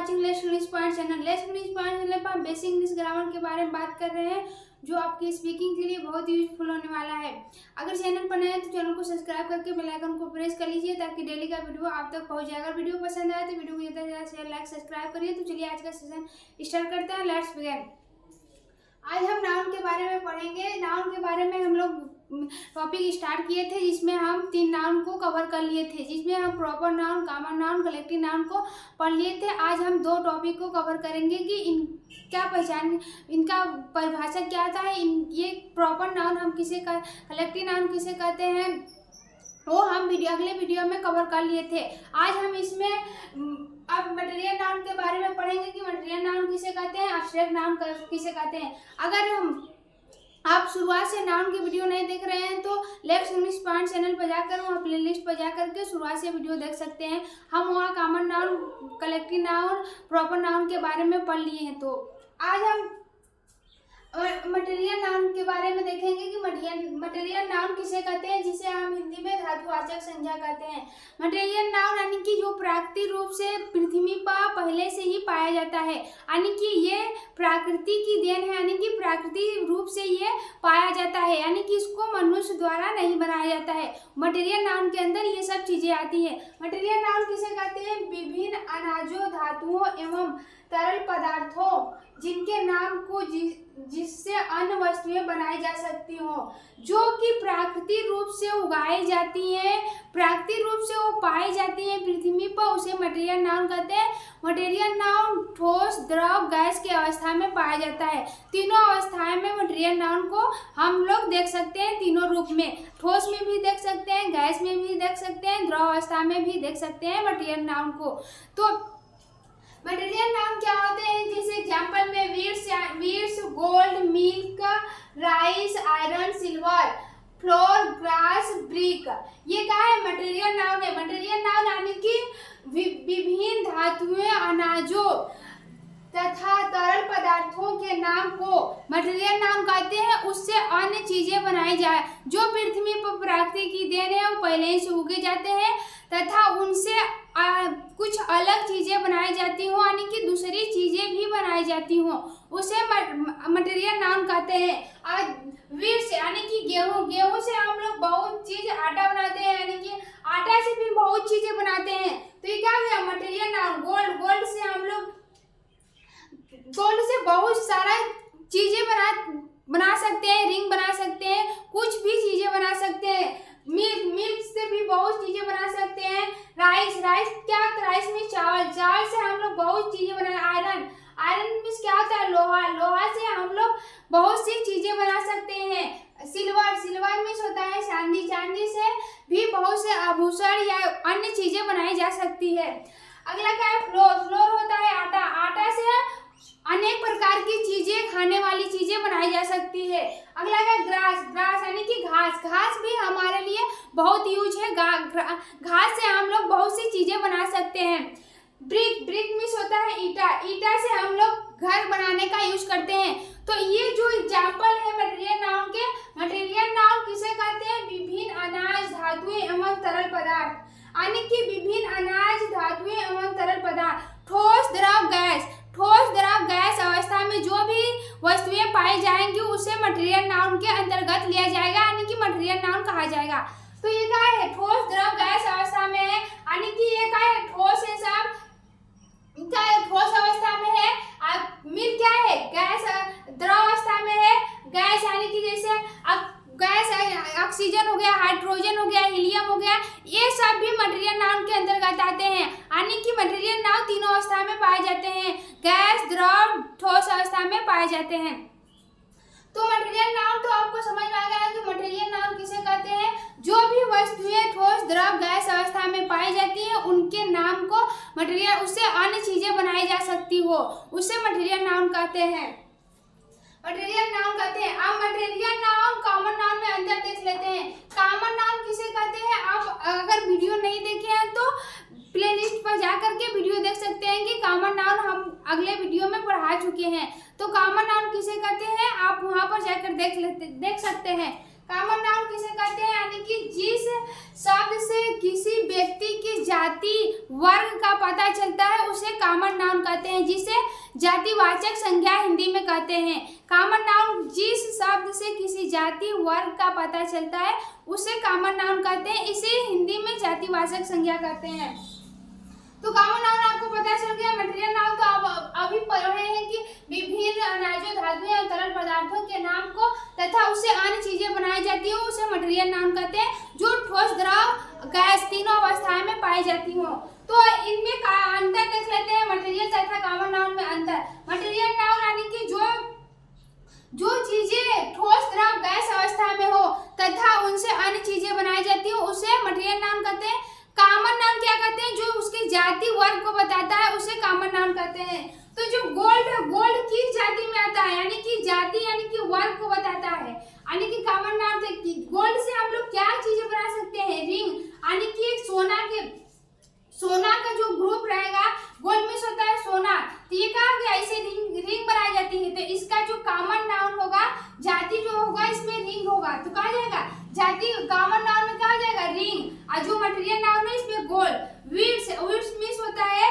Watching let's English point channel. Let's English point channel पर हम basic English grammar के बारे में बात कर रहे हैं, जो आपकी स्पीकिंग के लिए बहुत ही यूजफुल होने वाला है। अगर चैनल पर नए हैं तो चैनल को सब्सक्राइब करके बेल आइकन को प्रेस कर लीजिए, ताकि डेली का वीडियो आप तक पहुंच जाए। अगर वीडियो पसंद आए तो वीडियो को ज़्यादा से ज़्यादा शेयर, लाइक, सब्सक्राइब करिए। तो चलिए आज का सेशन स्टार्ट करते हैं। Let's begin. आज हम नाउन के बारे में पढ़ेंगे। नाउन के बारे में हम लोग टॉपिक स्टार्ट किए थे, जिसमें हम 3 नाउन को कवर कर लिए थे, जिसमें हम proper noun, common noun, collective noun को पढ़ लिए थे। आज हम 2 टॉपिक को कवर करेंगे कि इनका परिभाषा क्या होता है, ये प्रॉपर नाउन हम किसे कलेक्टिव नाउन किसे कहते हैं, वो हम अगले वीडियो में कवर कर लिए थे। आज हम इसमें अब मटेरियल नाउन के बारे में पढ़ेंगे कि मटेरियल नाउन किसे कहते हैं, एब्स्ट्रैक्ट नाउन किसे कहते हैं। अगर आप शुरुआत से नाउन की वीडियो नहीं देख रहे हैं तो लेट्स इंग्लिश पॉइंट चैनल पर जाकर वहाँ प्लेलिस्ट पर जाकर के शुरुआत से वीडियो देख सकते हैं। हम वहाँ common noun, collective noun, proper noun के बारे में पढ़ लिए हैं। तो आज हम मटेरियल नाउन के बारे में देखेंगे कि मटेरियल नाउन किसे कहते हैं, जिसे हम हिंदी में धातुवाचक संज्ञा कहते हैं। मटेरियल नाउन यानी कि जो प्राकृतिक रूप से पृथ्वी पर पहले से ही पाया जाता है, यानी कि ये प्रकृति की देन है, यानी कि प्राकृतिक रूप से ये पाया जाता है, यानी कि इसको मनुष्य द्वारा नहीं बनाया जाता है। मटेरियल नाउन के अंदर ये सब चीजें आती है। मटेरियल नाउन किसे कहते हैं, विभिन्न अनाजों, धातुओं एवं तरल पदार्थों जिनके नाम को जिससे अन्य वस्तुएं बनाई जा सकती हो, जो कि प्राकृतिक रूप से उगाई जाती हैं, प्राकृतिक रूप से वो पाई जाती हैं पृथ्वी पर, उसे मटेरियल नाउन कहते हैं। मटेरियल नाउन ठोस, द्रव, गैस की अवस्था में पाया जाता है। तीनों अवस्थाएं में मटेरियल नाउन को हम लोग देख सकते हैं, तीनों रूप में। ठोस में भी देख सकते हैं, गैस में भी देख सकते हैं, द्रव अवस्था में भी देख सकते हैं मटेरियल नाउन को। तो मटेरियल नाउन क्या होते हैं, जैसे एग्जाम्पल में weeds, gold, milk, rice, iron, silver, floor, grass, brick, ये क्या है, मटेरियल नाउन है। मटेरियल नाउन यानी कि विभिन्न धातुएं, अनाजों तथा तरल पदार्थों के नाम को मटेरियल नाउन कहते हैं। उससे अन्य चीजें बनाई जाए, जो पृथ्वी पर प्रकृति की देन है, वो पहले ही से उगे जाते हैं, तथा उनसे कुछ अलग चीजें बनाई जाती हो, यानी कि दूसरी चीजें भी बनाई जाती हो, उसे मटेरियल नाउन कहते हैं। वीट्स यानी कि गेहूं से हम लोग बहुत चीज आटा बनाते हैं, यानी कि आटा से भी बहुत चीजें बनाते हैं। तो ये क्या है, मटेरियल नाउन। गोल्ड से हम लोग बहुत सारा चीजें बना सकते हैं, रिंग बना सकते हैं, कुछ भी चीजें बना सकते हैं। मिल्क से भी बहुत चीजें बना सकते हैं। राइस क्या होता है, राइस में चावल से हम लोग बहुत चीजें आयरन मीन्स क्या होता है, लोहा से हम लोग बहुत सी चीजें बना सकते हैं। सिल्वर मीन्स होता है चांदी से भी बहुत से आभूषण या अन्य चीजें बनाई जा सकती है। अगला क्या है, फ्लोर होता है आटा से अनेक प्रकार की चीजें, खाने वाली चीजें बनाई जा सकती है। अगला है ग्रास यानी कि घास भी हमारे लिए बहुत यूज है। घास से हम लोग बहुत सी चीजें बना सकते हैं। ब्रिक मीन्स होता है ईटा से हम लोग घर बनाने का यूज करते हैं। तो ये जो एग्जाम्पल है मटेरियल नाउन के, मटेरियल नाउन किसे कहते हैं, विभिन्न अनाज, धातुएं एवं तरल पदार्थ, यानी कि विभिन्न अनाज, धातुएं एवं तरल पदार्थ, ठोस, द्रव, गैस अवस्था में जो भी वस्तुएं पाई जाएंगी, उसे मटेरियल नाउन के अंतर्गत लिया जाएगा, यानी कि मटेरियल नाउन कहा जाएगा। तो ये क्या है, ठोस, द्रव, गैस अवस्था में है, यानी कि ये क्या है, ठोस है, सब क्या है, ठोस अवस्था में है। मिल्क क्या है, गैस, द्रव अवस्था में है। गैस यानी कि जैसे गैस ऑक्सीजन हो गया, हाइड्रोजन हो गया, हीलियम हो गया, ये सब भी मटेरियल नाउन के अंतर्गत आते हैं, यानी कि मटेरियल नाउन तीनों अवस्था में पाए जाते हैं, गैस, द्रव, ठोस अवस्था में पाए जाते हैं। तो मटेरियल नाउन तो आपको समझ में आ गया है कि मटेरियल नाउन किसे कहते हैं, जो भी वस्तुएं ठोस, द्रव, गैस अवस्था में पाई जाती है, उनके नाम को मटेरियल, उससे अन्य चीजें बनाई जा सकती हो, उसे मटेरियल नाउन कहते हैं। मटेरियल नाउन कहते हैं। अब मटेरियल नाउन कॉमन नाउन में अंतर देख लेते हैं। कॉमन नाउन किसे कहते हैं, आप अगर वीडियो नहीं देखे हैं तो प्लेलिस्ट पर जाकर के वीडियो देख सकते हैं कि कॉमन नाउन हम अगले वीडियो में पढ़ा चुके हैं। तो कॉमन नाउन किसे कहते हैं, आप वहां पर जाकर देख सकते हैं। कॉमन नाउन किसे कहते हैं, यानी कि जिस शब्द से किसी व्यक्ति की जाति वर्ग का पता चलता है उसे कॉमन नाउन कहते हैं, जिसे जातिवाचक संज्ञा हिंदी में कहते हैं। कॉमन नाउन जिस शब्द से किसी जाति वर्ग का पता चलता है उसे कॉमन नाउन कहते हैं, इसे हिंदी में जातिवाचक संज्ञा कहते हैं। तो कॉमन नाउन आपको पता चल गया। मटेरियल नाउन तो आप अभी पढ़ रहे हैं कि विभिन्न अनाजों, धातुओं या तरल पदार्थों के नाम को तथा उससे अन्य चीजें बनाई जाती हो उसे मटेरियल नाउन कहते हैं, जो ठोस, द्रव, गैस तीनों अवस्थाएं में पाई जाती हो। तो इनमें का अंतर देख लेते हैं, मटेरियल तथा कॉमन नाउन में अंतर। मटेरियल नाउन यानी कि जो चीजें ठोस, द्रव, गैस अवस्था में हो तथा उनसे अन्य चीजें बनाई जाती हो उसे मटेरियल नाउन कहते हैं। कॉमन नाउन क्या कहते हैं? जो उसके जाति वर्ग को बताता है उसे कॉमन नाउन कहते हैं। तो जो गोल्ड है, गोल्ड किस जाति में आता है? यानी कि जाति यानी कि वर्ग को बताता है। यानी कि कॉमन नाउन से गोल्ड से हम लोग क्या चीजें बना सकते हैं? रिंग, यानी कि सोना का जो ग्रुप रहेगा, गोल्ड में होता है सोना, तो ये कहा गया ऐसे रिंग बनाई जाती है। तो इसका जो कॉमन नाउन होगा, जाति जो होगा इसमें रिंग होगा, तो कहा जाएगा जाति। कॉमन नाउन में कहा जाएगा रिंग, और जो मटेरियल नाउन है इसमें गोल्ड। वीट्स मीन्स होता है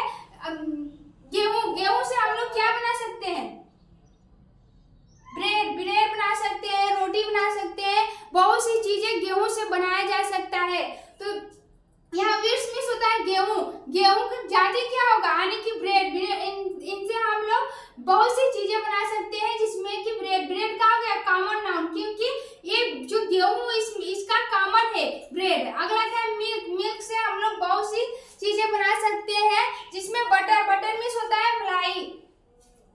गेहूं। गेहूं से हम लोग क्या बना सकते हैं? ब्रेड बना सकते हैं, रोटी बना सकते हैं, बहुत सी चीजें गेहूं से बनाया जा सकता है। तो यहाँ वीट्स मीन्स होता है गेहूं। गेहूं की जाति क्या होगा? यानी कि ब्रेड। इनसे हम लोग बहुत सी चीजें बना सकते हैं, जिसमें कि ब्रेड कहा गया कॉमन नाउन, क्योंकि ये जो गेहूं इसका कॉमन है ब्रेड। अगला क्या है? मिल्क से हम लोग बहुत सी चीजें बना सकते हैं, जिसमें बटर मीन्स होता है मलाई।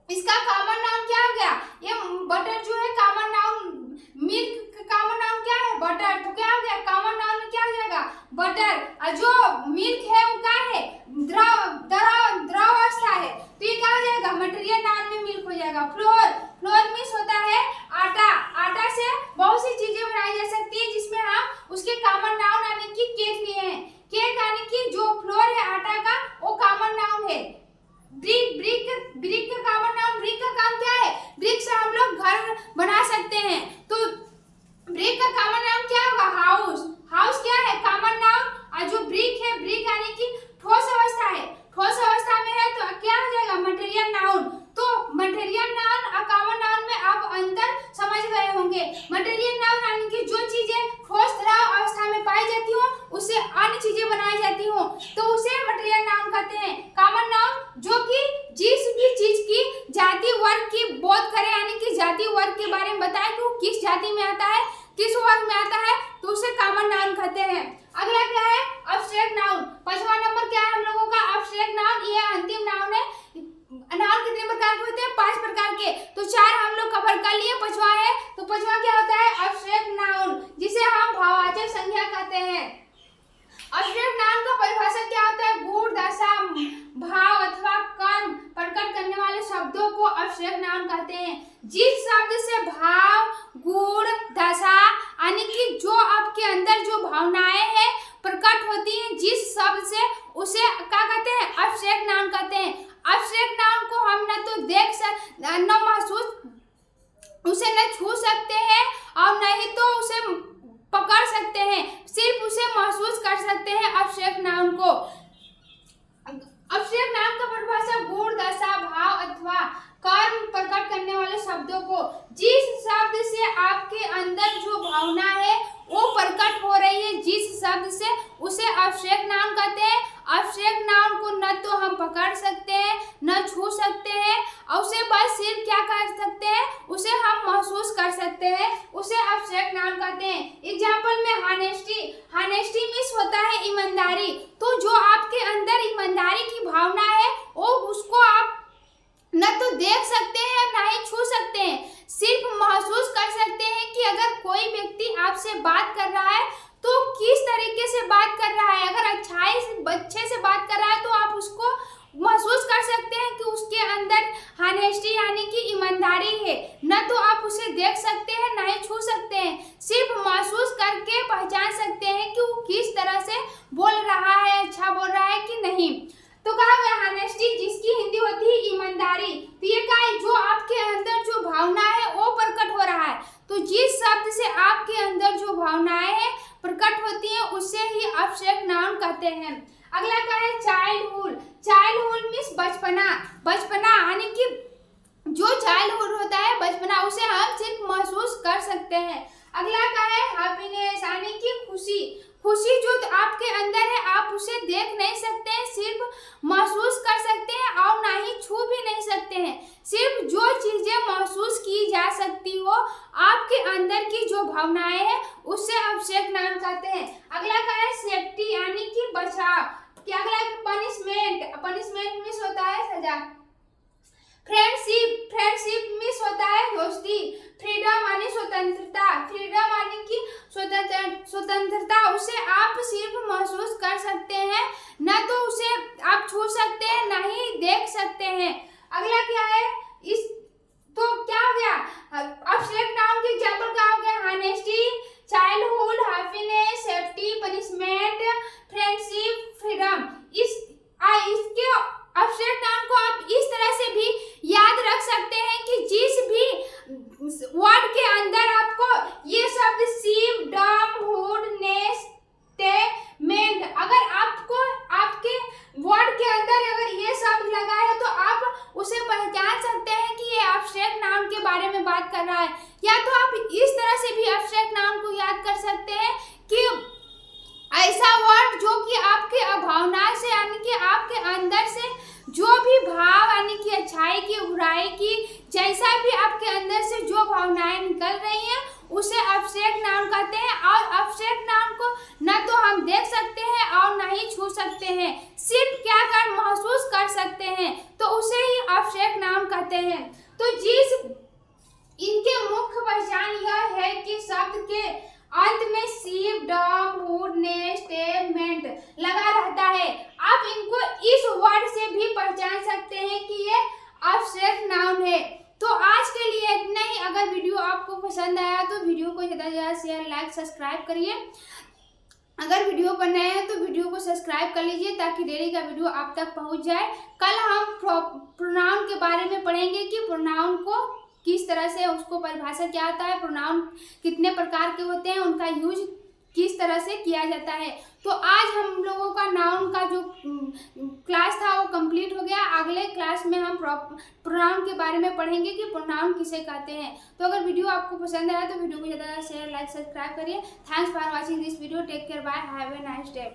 इसका कॉमन नाउन क्या हो गया? ये बटर जो है कॉमन नाउन। मिल्क का कॉमन नाउन क्या है? बटर। तो क्या हो गया? कॉमन नाउन में क्या हो जाएगा? बटर। और जो मिल्क है वो क्या है? द्रव अवस्था है, तो ये क्या हो जाएगा? मटेरियल नाउन में मिल्क हो जाएगा। फ्लोर मीन्स होता है आटा। आटा से बहुत सी चीजें बनाई जा सकती है, जिसमें हम उसके कॉमन नाउन यानी कि केक लिए हैं। केक यानी कि जो फ्लोर है आटा का वो कॉमन नाउन है। ब्रिक का कॉमन नाउन, ब्रिक का काम क्या है? ब्रिक से हम लोग घर बना सकते हैं। तो ब्रिक का कॉमन नाउन क्या होगा? हाउस क्या है? Common noun. और जो ब्रिक है, ब्रिक यानी कि ठोस अवस्था है, ठोस अवस्था में है, तो क्या हो जाएगा? Material noun. तो मटेरियल नाउन और कॉमन नाउन में आप अंतर समझ गए होंगे। मटेरियल नाउन यानी कि जो चीजें ठोस, द्रव अवस्था में पाई जाती हो उससे अन्य चीजें बनाई जाती हो, तो उसे मटेरियल नाउन कहते हैं। कॉमन नाउन जो कि जिस भी चीज की जाति वर्ग की बोध करे, यानी कि जाति वर्ग के बारे में बताए कि वो किस जाति में आता है, किस वर्ग में आता है, तो उसे कॉमन नाउन कहते हैं। अगला क्या है? Abstract noun. 5वां नंबर क्या है हम लोगों का? Abstract noun. ये अंतिम नाउन है। नाउन कितने प्रकार के होते हैं? 5 प्रकार के। तो 4 हम लोग कवर कर लिए, 5वां है। तो 5वां क्या होता है? एब्स्ट्रैक्ट नाउन, जिसे हम भाववाचक संज्ञा कहते हैं। एब्स्ट्रैक्ट नाउन का परिभाषा क्या होता है? गुण, दशा, भाव अथवा कर्म प्रकट करने वाले शब्दों को एब्स्ट्रैक्ट नाउन कहते हैं। जिस शब्द से भाव, गुण, दशा यानी कि जो आपके अंदर जो भावनाएं हैं प्रकट होती हैं, जिस शब्द से उसे क्या कहते हैं? एब्स्ट्रैक्ट नाउन कहते हैं। एब्स्ट्रैक्ट नाउन को हम न तो न महसूस, उसे न छू सकते हैं और नहीं तो उसे पकड़ सकते हैं, सिर्फ उसे महसूस कर सकते हैं एब्स्ट्रैक्ट नाउन को। एब्स्ट्रैक्ट नाउन का परिभाषा गुण, दशा, भाव अथवा कर्म प्रकट करने वाले शब्दों को, जिस शब्द से आपके अंदर जो भावना है वो प्रकट हो रही है, जिस शब्द से, उसे एब्स्ट्रैक्ट नाउन कहते हैं। एब्स्ट्रैक्ट नाउन को न तो हम पकड़ सकते हैं, न छू सकते हैं, और उसे बस सिर्फ क्या कर सकते हैं? उसे हम महसूस कर सकते हैं, उसे एब्स्ट्रैक्ट नाउन कहते हैं। एग्जाम्पल में हानेस्टी मीन्स होता है ईमानदारी। तो जो आपके अंदर ईमानदारी की भावना है वो उसको आप न तो देख सकते हैं ना ही छू सकते हैं, सिर्फ महसूस कर सकते हैं कि अगर कोई व्यक्ति आपसे बात कर रहा है तो किस तरीके से बात कर रहा है। अगर अच्छे से बात कर रहा है तो आप उसको महसूस कर सकते हैं कि उसके अंदर हानेस्टी यानी कि ईमानदारी है। न तो आप उसे देख सकते हैं ना ही छू सकते हैं, सिर्फ महसूस करके पहचान सकते हैं कि वो किस तरह से बोल रहा है, अच्छा बोल रहा है कि नहीं। तो कहा गया हानेस्टी, जिसकी हिंदी होती है ईमानदारी। तो ये कहा जो आपके अंदर जो भावना है वो प्रकट हो रहा है, तो जिस शब्द से आपके अंदर जो भावनाएं हैं प्रकट होती हैं उसे ही एब्स्ट्रैक्ट नाउन कहते हैं। अगला क्या है चाइल्डहुड। चाइल्डहुड मीन्स बचपना। बचपना यानी कि जो चाइल्डहुड होता है बचपना, उसे हम सिर्फ महसूस कर सकते हैं। अगला क्या है हैप्पीनेस यानी कि खुशी। खुशी जो आपके अंदर है आप उसे देख नहीं सकते हैं, सिर्फ महसूस कर सकते हैं और ना ही छू भी नहीं सकते हैं। सिर्फ जो चीजें महसूस की जा सकती हो आपके अंदर की जो भावनाएं हैं उससे एब्स्ट्रैक्ट नाउन कहते हैं। अगला क्या है सेफ्टी यानी कि बचाव। क्या अगला है पनिशमेंट। पनिशमेंट मीन्स होता है सजा। फ्रेंडशिप। फ्रेंडशिप मीन्स होता है दोस्ती। फ्रीडम यानी स्वतंत्रता। फ्रीडम यानी कि स्वतंत्रता, उसे आप सिर्फ महसूस कर सकते हैं, न तो उसे आप छू सकते हैं न ही देख सकते हैं। अगला क्या है इस तो क्या हो गया एब्स्ट्रैक्ट नाउन के एग्जांपल क्या हो गया honesty, childhood, happiness, safety, punishment, friendship, freedom. इसके एब्स्ट्रैक्ट नाउन को आप इस तरह से भी याद रख सकते हैं कि जिस भी वर्ड के अंदर आपको ये शब्द शिव, डम, हुड, नेस्ट, मेंट, अगर आपको आपके वर्ड के अंदर अगर ये शब्द लगा है तो आप उसे पहचान सकते हैं कि ये एब्स्ट्रैक्ट नाउन के बारे में बात कर रहा है। या तो आप इस तरह से भी एब्स्ट्रैक्ट नाउन को याद कर सकते हैं कि ऐसा वर्ड जो कि आपके भावना से यानी कि आपके अंदर से जो भी भाव यानी कि अच्छाई की, बुराई की, जैसा भी आपके अंदर से जो भावनाएं निकल रही हैं उसे एब्स्ट्रैक्ट नाउन कहते हैं। और एब्स्ट्रैक्ट नाउन को न तो हम देख सकते हैं और न ही छू सकते हैं, सिर्फ क्या कर महसूस कर सकते हैं, तो उसे ही एब्स्ट्रैक्ट नाउन कहते हैं। तो जिस इनके मुख्य पहचान यह है कि शब्द के अंत में शिव, डम, हुड, नेस्ट, मेंट लगा रहता है। आप इनको इस वर्ड से भी पहचान सकते हैं कि ये एब्स्ट्रैक्ट नाउन है। तो आज के लिए इतना ही। अगर वीडियो आपको पसंद आया तो वीडियो को ज़्यादा से ज़्यादा शेयर, लाइक, सब्सक्राइब करिए। अगर वीडियो पर नए हैं तो वीडियो को सब्सक्राइब कर लीजिए ताकि डेली का वीडियो आप तक पहुंच जाए। कल हम प्रोनाउन के बारे में पढ़ेंगे कि प्रोनाउन को किस तरह से उसको परिभाषा क्या होता है, प्रोनाउन कितने प्रकार के होते हैं, उनका यूज किस तरह से किया जाता है। तो आज हम लोगों का नाउन का जो क्लास था वो कंप्लीट हो गया। अगले क्लास में हम प्रोनाउन के बारे में पढ़ेंगे कि प्रोनाउन किसे कहते हैं। तो अगर वीडियो आपको पसंद आया तो वीडियो को ज़्यादा शेयर, लाइक, सब्सक्राइब करिए। Thanks for watching this video. Take care, bye, have a nice day.